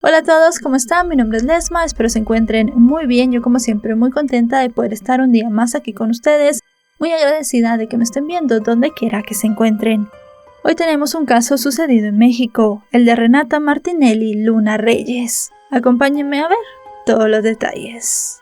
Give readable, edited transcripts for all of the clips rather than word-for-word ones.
Hola a todos, ¿cómo están? Mi nombre es Lesma, espero se encuentren muy bien. Yo como siempre muy contenta de poder estar un día más aquí con ustedes, muy agradecida de que me estén viendo donde quiera que se encuentren. Hoy tenemos un caso sucedido en México, el de Renata Martinelli Luna Reyes. Acompáñenme a ver todos los detalles.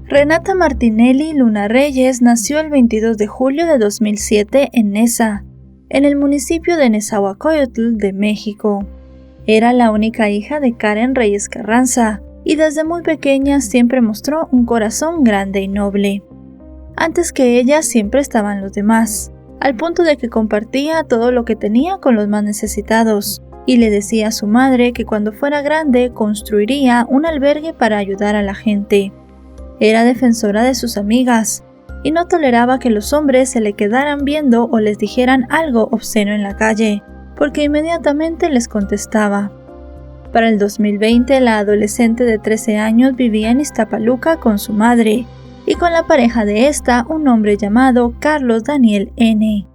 Renata Martinelli Luna Reyes nació el 22 de julio de 2007 en Neza, en el municipio de Nezahualcóyotl de México. Era la única hija de Karen Reyes Carranza y desde muy pequeña siempre mostró un corazón grande y noble. Antes que ella siempre estaban los demás, al punto de que compartía todo lo que tenía con los más necesitados y le decía a su madre que cuando fuera grande construiría un albergue para ayudar a la gente. Era defensora de sus amigas y no toleraba que los hombres se le quedaran viendo o les dijeran algo obsceno en la calle, porque inmediatamente les contestaba. Para el 2020, la adolescente de 13 años vivía en Iztapaluca con su madre y con la pareja de esta, un hombre llamado Carlos Daniel N.,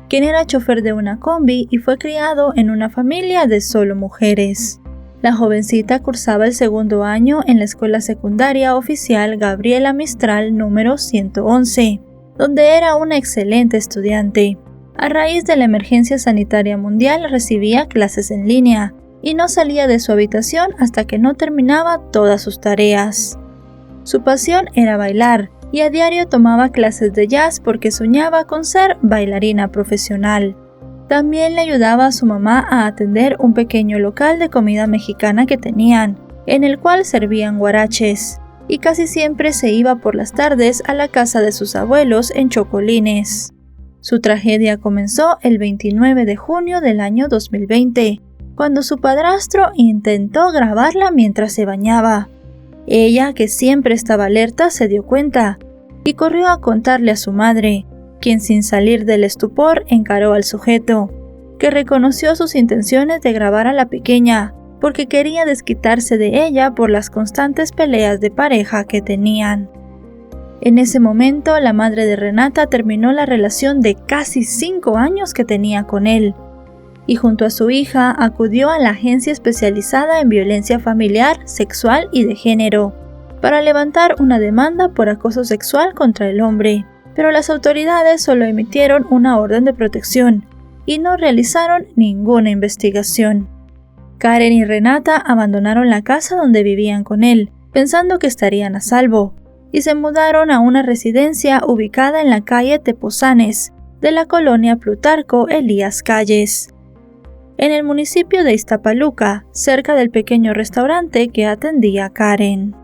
quien era chofer de una combi y fue criado en una familia de solo mujeres. La jovencita cursaba el segundo año en la escuela secundaria oficial Gabriela Mistral número 111, donde era una excelente estudiante. A raíz de la emergencia sanitaria mundial recibía clases en línea y no salía de su habitación hasta que no terminaba todas sus tareas. Su pasión era bailar y a diario tomaba clases de jazz porque soñaba con ser bailarina profesional. También le ayudaba a su mamá a atender un pequeño local de comida mexicana que tenían, en el cual servían guaraches, y casi siempre se iba por las tardes a la casa de sus abuelos en Chocolines. Su tragedia comenzó el 29 de junio del año 2020, cuando su padrastro intentó grabarla mientras se bañaba. Ella, que siempre estaba alerta, se dio cuenta y corrió a contarle a su madre, quien sin salir del estupor encaró al sujeto, que reconoció sus intenciones de grabar a la pequeña, porque quería desquitarse de ella por las constantes peleas de pareja que tenían. En ese momento, la madre de Renata terminó la relación de casi 5 años que tenía con él, y junto a su hija acudió a la agencia especializada en violencia familiar, sexual y de género, para levantar una demanda por acoso sexual contra el hombre. Pero las autoridades solo emitieron una orden de protección y no realizaron ninguna investigación. Karen y Renata abandonaron la casa donde vivían con él, pensando que estarían a salvo, y se mudaron a una residencia ubicada en la calle Tepozanes, de la colonia Plutarco Elías Calles, en el municipio de Iztapaluca, cerca del pequeño restaurante que atendía Karen.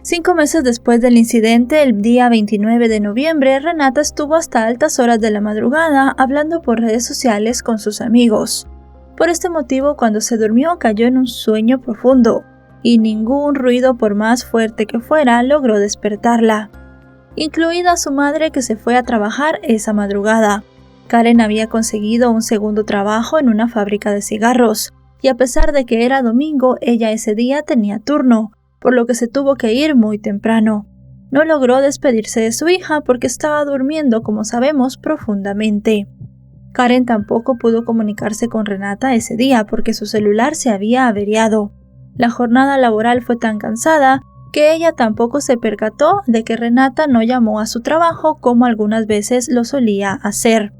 5 meses después del incidente, el día 29 de noviembre, Renata estuvo hasta altas horas de la madrugada hablando por redes sociales con sus amigos. Por este motivo, cuando se durmió, cayó en un sueño profundo, y ningún ruido, por más fuerte que fuera, logró despertarla, incluida su madre, que se fue a trabajar esa madrugada. Karen había conseguido un segundo trabajo en una fábrica de cigarros, y a pesar de que era domingo, ella ese día tenía turno, por lo que se tuvo que ir muy temprano. No logró despedirse de su hija porque estaba durmiendo, como sabemos, profundamente. Karen tampoco pudo comunicarse con Renata ese día porque su celular se había averiado. La jornada laboral fue tan cansada que ella tampoco se percató de que Renata no llamó a su trabajo como algunas veces lo solía hacer.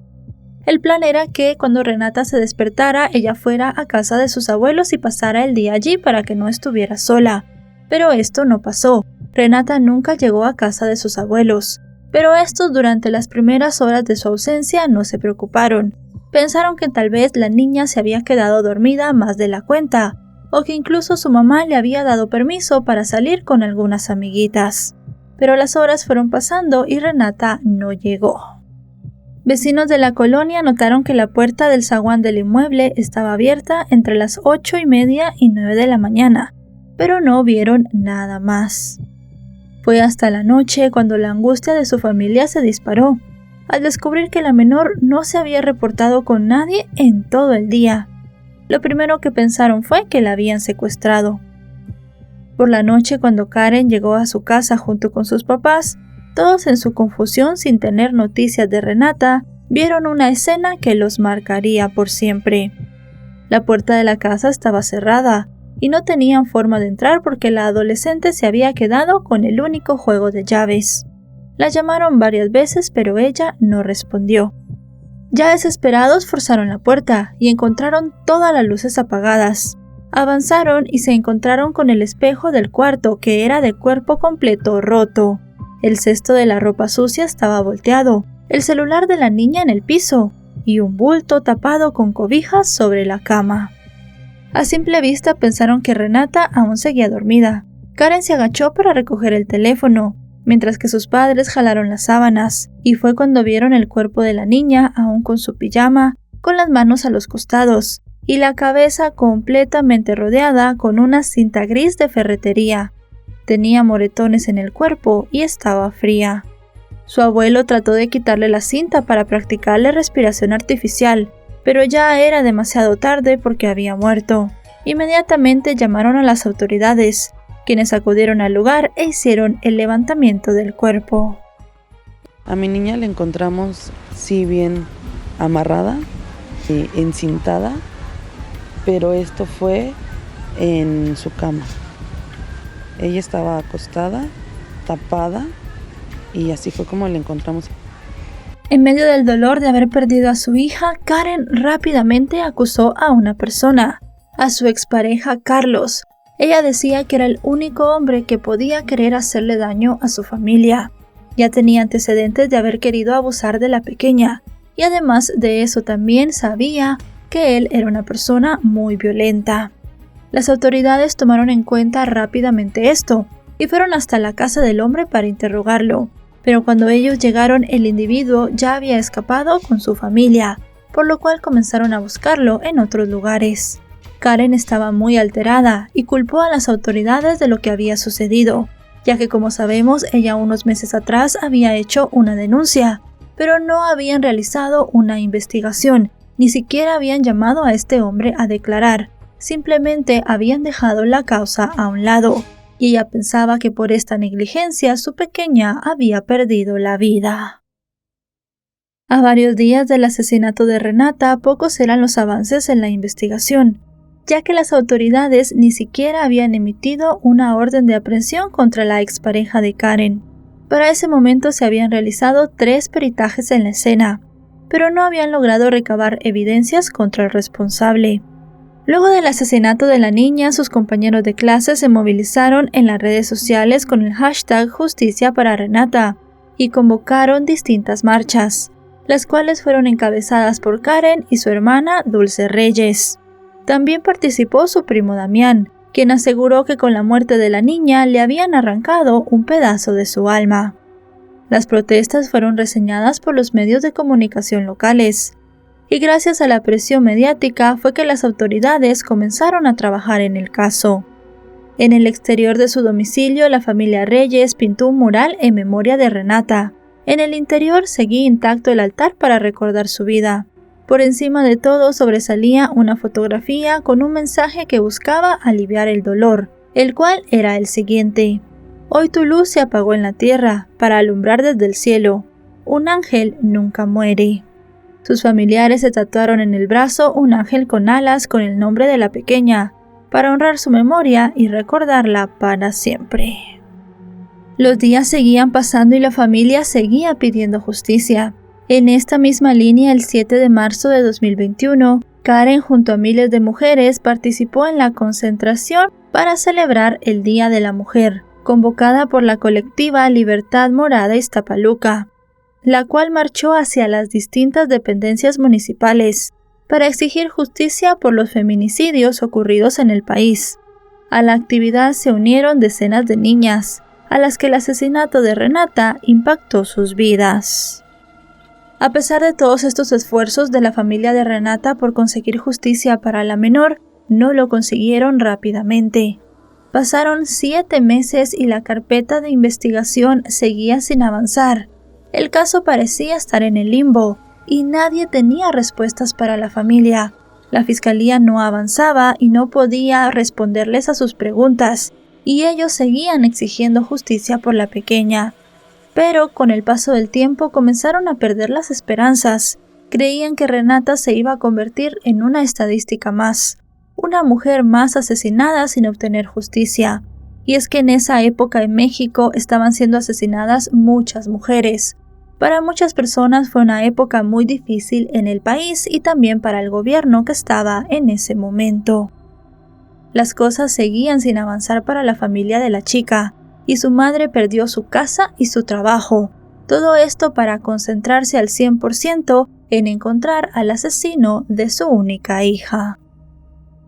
El plan era que cuando Renata se despertara, ella fuera a casa de sus abuelos y pasara el día allí para que no estuviera sola. Pero esto no pasó. Renata nunca llegó a casa de sus abuelos, pero estos durante las primeras horas de su ausencia no se preocuparon. Pensaron que tal vez la niña se había quedado dormida más de la cuenta, o que incluso su mamá le había dado permiso para salir con algunas amiguitas. Pero las horas fueron pasando y Renata no llegó. Vecinos de la colonia notaron que la puerta del zaguán del inmueble estaba abierta entre las 8:30 y 9 de la mañana, pero no vieron nada más. Fue hasta la noche cuando la angustia de su familia se disparó, al descubrir que la menor no se había reportado con nadie en todo el día. Lo primero que pensaron fue que la habían secuestrado. Por la noche, cuando Karen llegó a su casa junto con sus papás, todos en su confusión sin tener noticias de Renata, vieron una escena que los marcaría por siempre. La puerta de la casa estaba cerrada y no tenían forma de entrar porque la adolescente se había quedado con el único juego de llaves. La llamaron varias veces, pero ella no respondió. Ya desesperados forzaron la puerta y encontraron todas las luces apagadas. Avanzaron y se encontraron con el espejo del cuarto, que era de cuerpo completo roto. El cesto de la ropa sucia estaba volteado, el celular de la niña en el piso y un bulto tapado con cobijas sobre la cama. A simple vista pensaron que Renata aún seguía dormida. Karen se agachó para recoger el teléfono, mientras que sus padres jalaron las sábanas, y fue cuando vieron el cuerpo de la niña aún con su pijama, con las manos a los costados, y la cabeza completamente rodeada con una cinta gris de ferretería. Tenía moretones en el cuerpo y estaba fría. Su abuelo trató de quitarle la cinta para practicarle respiración artificial, pero ya era demasiado tarde porque había muerto. Inmediatamente llamaron a las autoridades, quienes acudieron al lugar e hicieron el levantamiento del cuerpo. A mi niña la encontramos, sí, bien amarrada, encintada, pero esto fue en su cama. Ella estaba acostada, tapada, y así fue como la encontramos. En medio del dolor de haber perdido a su hija, Karen rápidamente acusó a una persona, a su expareja Carlos. Ella decía que era el único hombre que podía querer hacerle daño a su familia. Ya tenía antecedentes de haber querido abusar de la pequeña, y además de eso también sabía que él era una persona muy violenta. Las autoridades tomaron en cuenta rápidamente esto, y fueron hasta la casa del hombre para interrogarlo. Pero cuando ellos llegaron, el individuo ya había escapado con su familia, por lo cual comenzaron a buscarlo en otros lugares. Karen estaba muy alterada y culpó a las autoridades de lo que había sucedido, ya que como sabemos ella unos meses atrás había hecho una denuncia, pero no habían realizado una investigación, ni siquiera habían llamado a este hombre a declarar, simplemente habían dejado la causa a un lado, y ella pensaba que por esta negligencia su pequeña había perdido la vida. A varios días del asesinato de Renata, pocos eran los avances en la investigación, ya que las autoridades ni siquiera habían emitido una orden de aprehensión contra la expareja de Karen. Para ese momento se habían realizado 3 peritajes en la escena, pero no habían logrado recabar evidencias contra el responsable. Luego del asesinato de la niña, sus compañeros de clase se movilizaron en las redes sociales con el hashtag Justicia para Renata y convocaron distintas marchas, las cuales fueron encabezadas por Karen y su hermana Dulce Reyes. También participó su primo Damián, quien aseguró que con la muerte de la niña le habían arrancado un pedazo de su alma. Las protestas fueron reseñadas por los medios de comunicación locales, y gracias a la presión mediática fue que las autoridades comenzaron a trabajar en el caso. En el exterior de su domicilio, la familia Reyes pintó un mural en memoria de Renata. En el interior seguía intacto el altar para recordar su vida. Por encima de todo sobresalía una fotografía con un mensaje que buscaba aliviar el dolor, el cual era el siguiente: Hoy tu luz se apagó en la tierra para alumbrar desde el cielo. Un ángel nunca muere. Sus familiares se tatuaron en el brazo un ángel con alas con el nombre de la pequeña, para honrar su memoria y recordarla para siempre. Los días seguían pasando y la familia seguía pidiendo justicia. En esta misma línea, el 7 de marzo de 2021, Karen junto a miles de mujeres participó en la concentración para celebrar el Día de la Mujer, convocada por la colectiva Libertad Morada Iztapaluca, la cual marchó hacia las distintas dependencias municipales para exigir justicia por los feminicidios ocurridos en el país. A la actividad se unieron decenas de niñas, a las que el asesinato de Renata impactó sus vidas. A pesar de todos estos esfuerzos de la familia de Renata por conseguir justicia para la menor, no lo consiguieron rápidamente. Pasaron 7 meses y la carpeta de investigación seguía sin avanzar. El caso parecía estar en el limbo y nadie tenía respuestas para la familia. La fiscalía no avanzaba y no podía responderles a sus preguntas, y ellos seguían exigiendo justicia por la pequeña. Pero con el paso del tiempo comenzaron a perder las esperanzas. Creían que Renata se iba a convertir en una estadística más, una mujer más asesinada sin obtener justicia. Y es que en esa época en México estaban siendo asesinadas muchas mujeres. Para muchas personas fue una época muy difícil en el país y también para el gobierno que estaba en ese momento. Las cosas seguían sin avanzar para la familia de la chica, y su madre perdió su casa y su trabajo. Todo esto para concentrarse al 100% en encontrar al asesino de su única hija.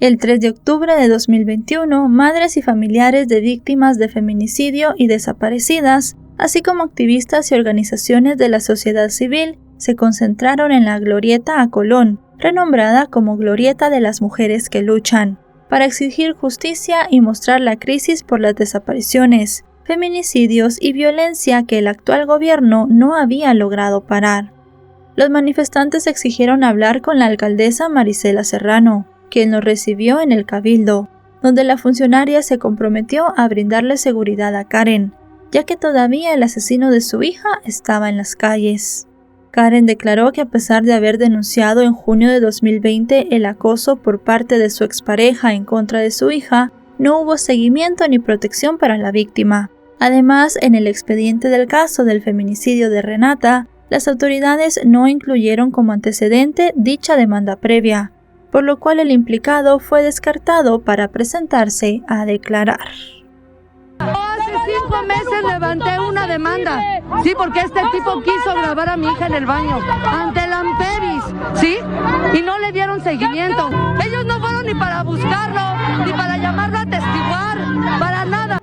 El 3 de octubre de 2021, madres y familiares de víctimas de feminicidio y desaparecidas, así como activistas y organizaciones de la sociedad civil, se concentraron en la Glorieta a Colón, renombrada como Glorieta de las Mujeres que Luchan, para exigir justicia y mostrar la crisis por las desapariciones, feminicidios y violencia que el actual gobierno no había logrado parar. Los manifestantes exigieron hablar con la alcaldesa Marisela Serrano, quien los recibió en el Cabildo, donde la funcionaria se comprometió a brindarle seguridad a Karen, ya que todavía el asesino de su hija estaba en las calles. Karen declaró que a pesar de haber denunciado en junio de 2020 el acoso por parte de su expareja en contra de su hija, no hubo seguimiento ni protección para la víctima. Además, en el expediente del caso del feminicidio de Renata, las autoridades no incluyeron como antecedente dicha demanda previa, por lo cual el implicado fue descartado para presentarse a declarar. Hace 5 meses levanté una demanda, sí, porque este tipo quiso grabar a mi hija en el baño, ante la Amperis, sí, y no le dieron seguimiento. Ellos no fueron ni para buscarlo, ni para llamarlo a testiguar, para nada.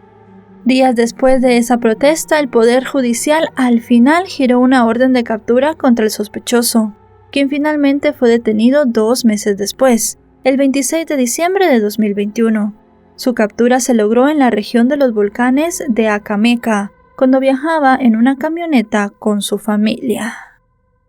Días después de esa protesta, el Poder Judicial al final giró una orden de captura contra el sospechoso, quien finalmente fue detenido 2 meses después, el 26 de diciembre de 2021. Su captura se logró en la región de los volcanes de Acameca, cuando viajaba en una camioneta con su familia.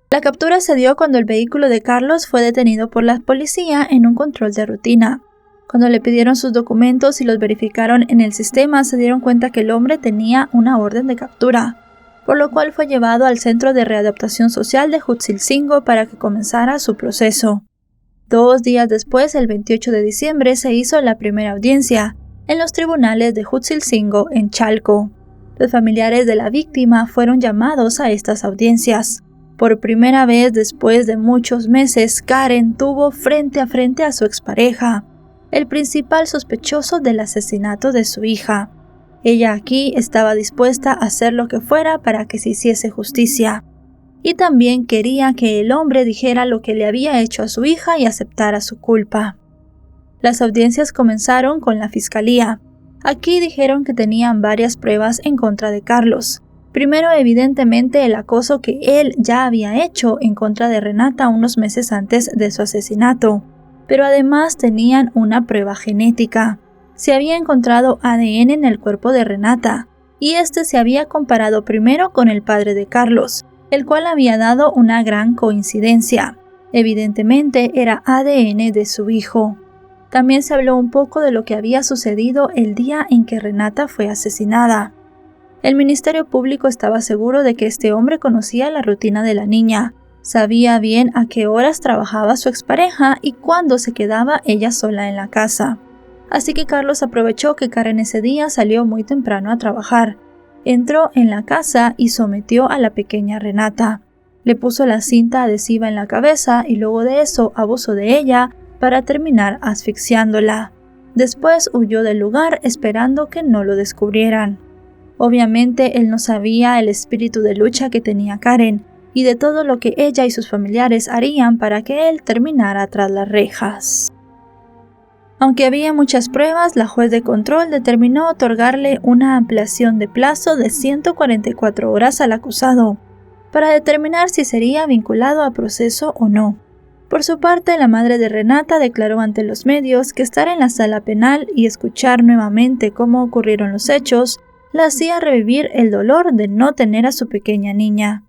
La captura se dio cuando el vehículo de Carlos fue detenido por la policía en un control de rutina. Cuando le pidieron sus documentos y los verificaron en el sistema, se dieron cuenta que el hombre tenía una orden de captura, por lo cual fue llevado al Centro de Readaptación Social de Huitzilcingo para que comenzara su proceso. 2 días después, el 28 de diciembre, se hizo la primera audiencia en los tribunales de Huitzilcingo en Chalco. Los familiares de la víctima fueron llamados a estas audiencias. Por primera vez después de muchos meses, Karen tuvo frente a frente a su expareja, el principal sospechoso del asesinato de su hija. Ella aquí estaba dispuesta a hacer lo que fuera para que se hiciese justicia. Y también quería que el hombre dijera lo que le había hecho a su hija y aceptara su culpa. Las audiencias comenzaron con la fiscalía. Aquí dijeron que tenían varias pruebas en contra de Carlos. Primero, evidentemente, el acoso que él ya había hecho en contra de Renata unos meses antes de su asesinato. Pero además tenían una prueba genética. Se había encontrado ADN en el cuerpo de Renata, y este se había comparado primero con el padre de Carlos, el cual había dado una gran coincidencia. Evidentemente era ADN de su hijo. También se habló un poco de lo que había sucedido el día en que Renata fue asesinada. El Ministerio Público estaba seguro de que este hombre conocía la rutina de la niña, sabía bien a qué horas trabajaba su expareja y cuándo se quedaba ella sola en la casa. Así que Carlos aprovechó que Karen ese día salió muy temprano a trabajar. Entró en la casa y sometió a la pequeña Renata. Le puso la cinta adhesiva en la cabeza y luego de eso abusó de ella para terminar asfixiándola. Después huyó del lugar esperando que no lo descubrieran. Obviamente él no sabía el espíritu de lucha que tenía Karen y de todo lo que ella y sus familiares harían para que él terminara tras las rejas. Aunque había muchas pruebas, la juez de control determinó otorgarle una ampliación de plazo de 144 horas al acusado, para determinar si sería vinculado a proceso o no. Por su parte, la madre de Renata declaró ante los medios que estar en la sala penal y escuchar nuevamente cómo ocurrieron los hechos la hacía revivir el dolor de no tener a su pequeña niña.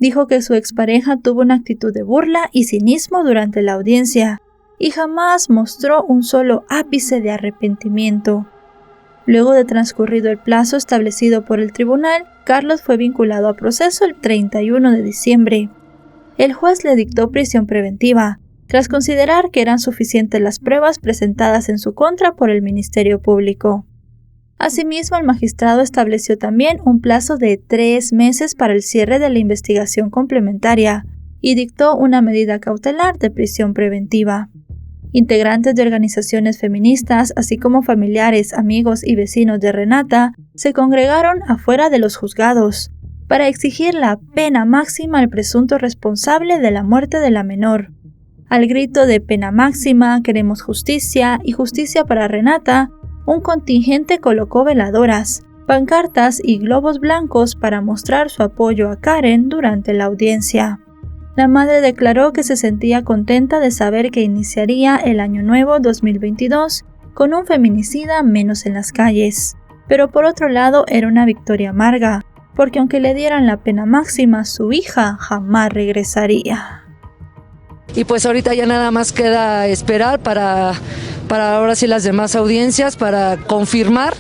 Dijo que su expareja tuvo una actitud de burla y cinismo durante la audiencia, y jamás mostró un solo ápice de arrepentimiento. Luego de transcurrido el plazo establecido por el tribunal, Carlos fue vinculado a proceso el 31 de diciembre. El juez le dictó prisión preventiva, tras considerar que eran suficientes las pruebas presentadas en su contra por el Ministerio Público. Asimismo, el magistrado estableció también un plazo de 3 meses para el cierre de la investigación complementaria y dictó una medida cautelar de prisión preventiva. Integrantes de organizaciones feministas, así como familiares, amigos y vecinos de Renata, se congregaron afuera de los juzgados para exigir la pena máxima al presunto responsable de la muerte de la menor. Al grito de pena máxima, queremos justicia y justicia para Renata, un contingente colocó veladoras, pancartas y globos blancos para mostrar su apoyo a Karen durante la audiencia. La madre declaró que se sentía contenta de saber que iniciaría el Año Nuevo 2022 con un feminicida menos en las calles. Pero por otro lado era una victoria amarga, porque aunque le dieran la pena máxima, su hija jamás regresaría. Y pues ahorita ya nada más queda esperar para ahora sí las demás audiencias, para confirmar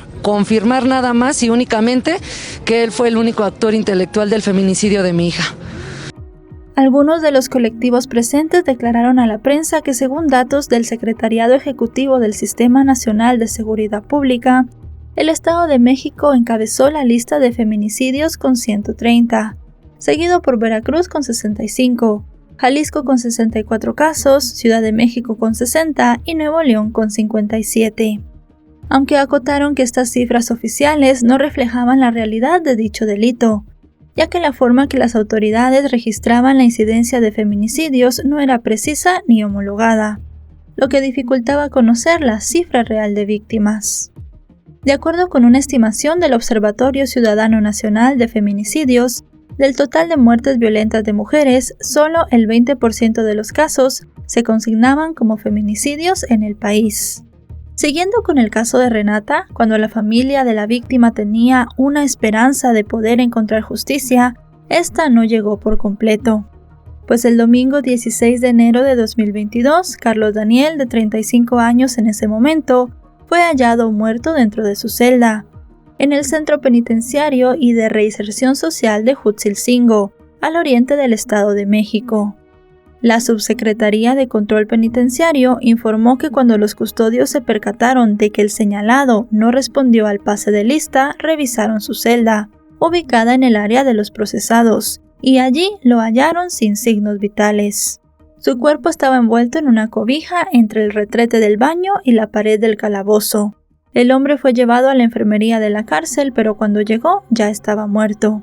nada más y únicamente que él fue el único actor intelectual del feminicidio de mi hija. Algunos de los colectivos presentes declararon a la prensa que según datos del Secretariado Ejecutivo del Sistema Nacional de Seguridad Pública, el Estado de México encabezó la lista de feminicidios con 130, seguido por Veracruz con 65, Jalisco con 64 casos, Ciudad de México con 60 y Nuevo León con 57. Aunque acotaron que estas cifras oficiales no reflejaban la realidad de dicho delito, ya que la forma que las autoridades registraban la incidencia de feminicidios no era precisa ni homologada, lo que dificultaba conocer la cifra real de víctimas. De acuerdo con una estimación del Observatorio Ciudadano Nacional de Feminicidios, del total de muertes violentas de mujeres, solo el 20% de los casos se consignaban como feminicidios en el país. Siguiendo con el caso de Renata, cuando la familia de la víctima tenía una esperanza de poder encontrar justicia, esta no llegó por completo. Pues el domingo 16 de enero de 2022, Carlos Daniel, de 35 años en ese momento, fue hallado muerto dentro de su celda, en el Centro Penitenciario y de Reinserción Social de Huitzilcingo, al oriente del Estado de México. La Subsecretaría de Control Penitenciario informó que cuando los custodios se percataron de que el señalado no respondió al pase de lista, revisaron su celda, ubicada en el área de los procesados, y allí lo hallaron sin signos vitales. Su cuerpo estaba envuelto en una cobija entre el retrete del baño y la pared del calabozo. El hombre fue llevado a la enfermería de la cárcel, pero cuando llegó ya estaba muerto.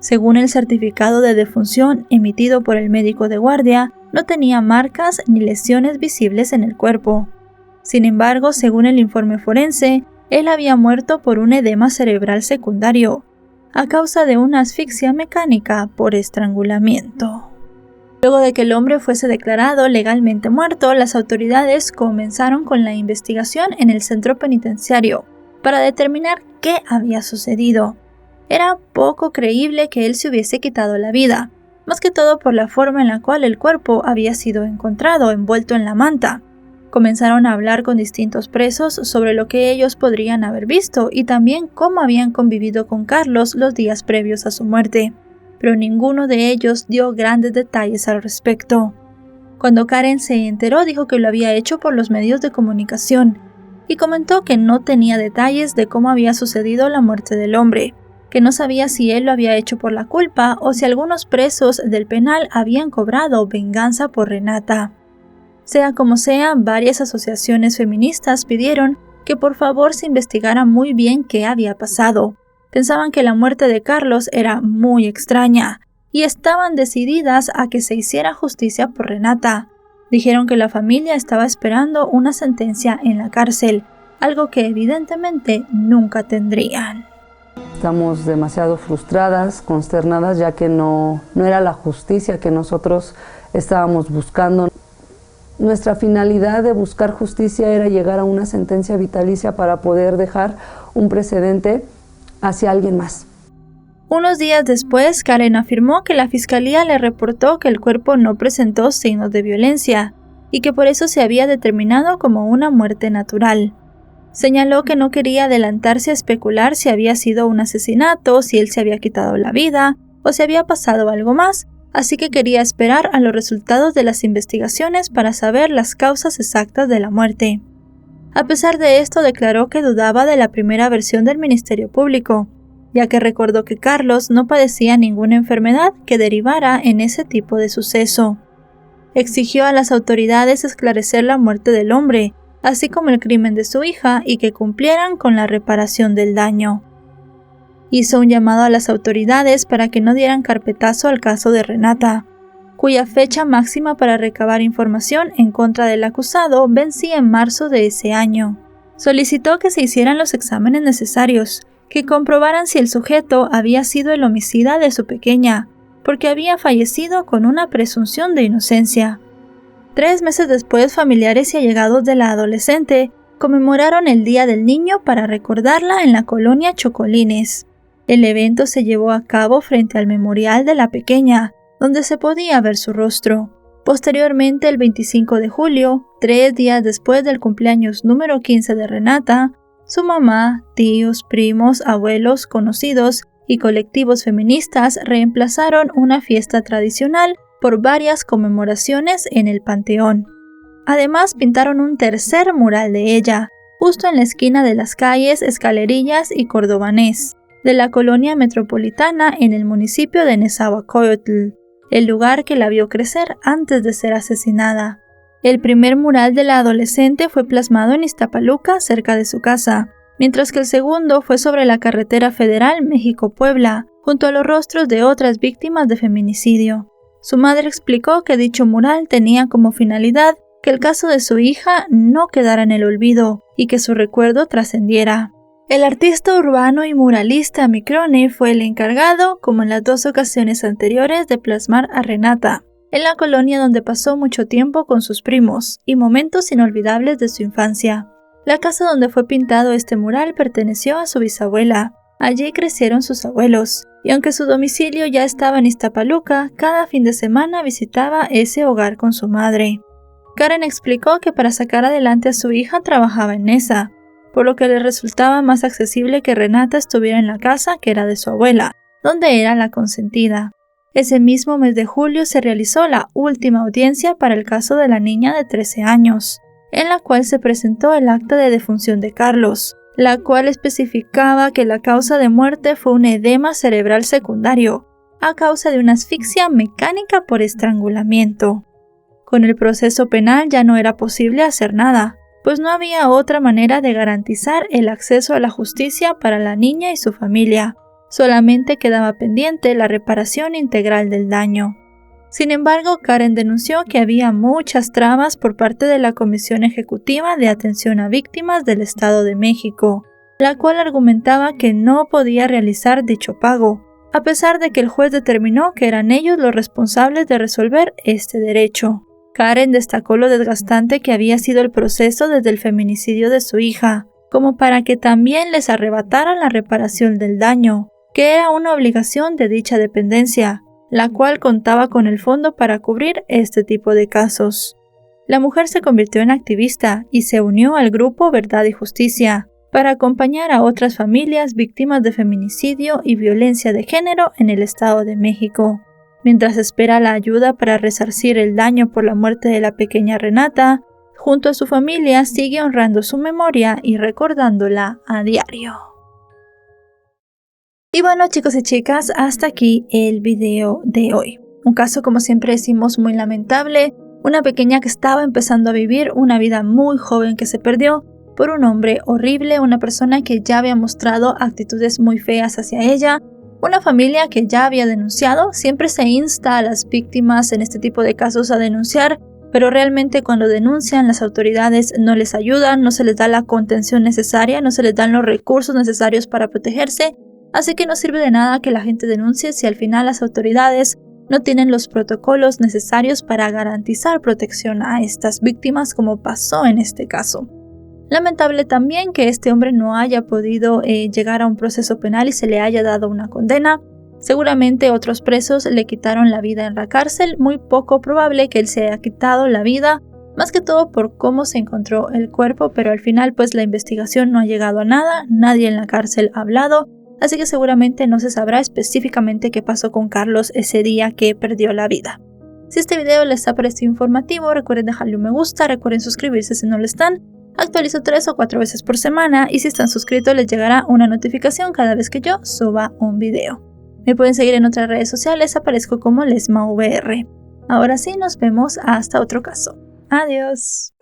Según el certificado de defunción emitido por el médico de guardia, no tenía marcas ni lesiones visibles en el cuerpo. Sin embargo, según el informe forense, él había muerto por un edema cerebral secundario, a causa de una asfixia mecánica por estrangulamiento. Luego de que el hombre fuese declarado legalmente muerto, las autoridades comenzaron con la investigación en el centro penitenciario para determinar qué había sucedido. Era poco creíble que él se hubiese quitado la vida, más que todo por la forma en la cual el cuerpo había sido encontrado envuelto en la manta. Comenzaron a hablar con distintos presos sobre lo que ellos podrían haber visto y también cómo habían convivido con Carlos los días previos a su muerte, pero ninguno de ellos dio grandes detalles al respecto. Cuando Karen se enteró, dijo que lo había hecho por los medios de comunicación y comentó que no tenía detalles de cómo había sucedido la muerte del hombre, que no sabía si él lo había hecho por la culpa o si algunos presos del penal habían cobrado venganza por Renata. Sea como sea, varias asociaciones feministas pidieron que por favor se investigara muy bien qué había pasado. Pensaban que la muerte de Carlos era muy extraña y estaban decididas a que se hiciera justicia por Renata. Dijeron que la familia estaba esperando una sentencia en la cárcel, algo que evidentemente nunca tendrían. Estamos demasiado frustradas, consternadas, ya que no era la justicia que nosotros estábamos buscando. Nuestra finalidad de buscar justicia era llegar a una sentencia vitalicia para poder dejar un precedente hacia alguien más. Unos días después, Karen afirmó que la fiscalía le reportó que el cuerpo no presentó signos de violencia y que por eso se había determinado como una muerte natural. Señaló que no quería adelantarse a especular si había sido un asesinato, si él se había quitado la vida o si había pasado algo más, así que quería esperar a los resultados de las investigaciones para saber las causas exactas de la muerte. A pesar de esto, declaró que dudaba de la primera versión del Ministerio Público, ya que recordó que Carlos no padecía ninguna enfermedad que derivara en ese tipo de suceso. Exigió a las autoridades esclarecer la muerte del hombre, así como el crimen de su hija, y que cumplieran con la reparación del daño. Hizo un llamado a las autoridades para que no dieran carpetazo al caso de Renata, cuya fecha máxima para recabar información en contra del acusado vencía en marzo de ese año. Solicitó que se hicieran los exámenes necesarios, que comprobaran si el sujeto había sido el homicida de su pequeña, porque había fallecido con una presunción de inocencia. 3 meses después, familiares y allegados de la adolescente conmemoraron el Día del Niño para recordarla en la colonia Chocolines. El evento se llevó a cabo frente al memorial de la pequeña, donde se podía ver su rostro. Posteriormente, el 25 de julio, 3 días después del cumpleaños número 15 de Renata, su mamá, tíos, primos, abuelos, conocidos y colectivos feministas reemplazaron una fiesta tradicional por varias conmemoraciones en el Panteón. Además, pintaron un tercer mural de ella, justo en la esquina de las calles Escalerillas y Cordobanés, de la colonia metropolitana en el municipio de Nezahualcóyotl, el lugar que la vio crecer antes de ser asesinada. El primer mural de la adolescente fue plasmado en Iztapaluca, cerca de su casa, mientras que el segundo fue sobre la carretera federal México-Puebla, junto a los rostros de otras víctimas de feminicidio. Su madre explicó que dicho mural tenía como finalidad que el caso de su hija no quedara en el olvido y que su recuerdo trascendiera. El artista urbano y muralista Microne fue el encargado, como en las 2 ocasiones anteriores, de plasmar a Renata, en la colonia donde pasó mucho tiempo con sus primos y momentos inolvidables de su infancia. La casa donde fue pintado este mural perteneció a su bisabuela. Allí crecieron sus abuelos, y aunque su domicilio ya estaba en Iztapaluca, cada fin de semana visitaba ese hogar con su madre. Karen explicó que para sacar adelante a su hija trabajaba en esa, por lo que le resultaba más accesible que Renata estuviera en la casa que era de su abuela, donde era la consentida. Ese mismo mes de julio se realizó la última audiencia para el caso de la niña de 13 años, en la cual se presentó el acta de defunción de Carlos, la cual especificaba que la causa de muerte fue un edema cerebral secundario, a causa de una asfixia mecánica por estrangulamiento. Con el proceso penal ya no era posible hacer nada, pues no había otra manera de garantizar el acceso a la justicia para la niña y su familia. Solamente quedaba pendiente la reparación integral del daño. Sin embargo, Karen denunció que había muchas trabas por parte de la Comisión Ejecutiva de Atención a Víctimas del Estado de México, la cual argumentaba que no podía realizar dicho pago, a pesar de que el juez determinó que eran ellos los responsables de resolver este derecho. Karen destacó lo desgastante que había sido el proceso desde el feminicidio de su hija, como para que también les arrebataran la reparación del daño, que era una obligación de dicha dependencia, la cual contaba con el fondo para cubrir este tipo de casos. La mujer se convirtió en activista y se unió al grupo Verdad y Justicia para acompañar a otras familias víctimas de feminicidio y violencia de género en el Estado de México. Mientras espera la ayuda para resarcir el daño por la muerte de la pequeña Renata, junto a su familia sigue honrando su memoria y recordándola a diario. Y bueno, chicos y chicas, hasta aquí el video de hoy. Un caso, como siempre decimos, muy lamentable. Una pequeña que estaba empezando a vivir una vida muy joven que se perdió por un hombre horrible, una persona que ya había mostrado actitudes muy feas hacia ella, una familia que ya había denunciado. Siempre se insta a las víctimas en este tipo de casos a denunciar, pero realmente cuando denuncian las autoridades no les ayudan, no se les da la contención necesaria, no se les dan los recursos necesarios para protegerse. Así que no sirve de nada que la gente denuncie si al final las autoridades no tienen los protocolos necesarios para garantizar protección a estas víctimas, como pasó en este caso. Lamentable también que este hombre no haya podido llegar a un proceso penal y se le haya dado una condena. Seguramente otros presos le quitaron la vida en la cárcel, muy poco probable que él se haya quitado la vida más que todo por cómo se encontró el cuerpo, pero al final pues la investigación no ha llegado a nada, nadie en la cárcel ha hablado, así que seguramente no se sabrá específicamente qué pasó con Carlos ese día que perdió la vida. Si este video les ha parecido informativo, recuerden dejarle un me gusta, recuerden suscribirse si no lo están. Actualizo 3 o 4 veces por semana y si están suscritos les llegará una notificación cada vez que yo suba un video. Me pueden seguir en otras redes sociales, aparezco como LesmaVR. Ahora sí, nos vemos hasta otro caso. Adiós.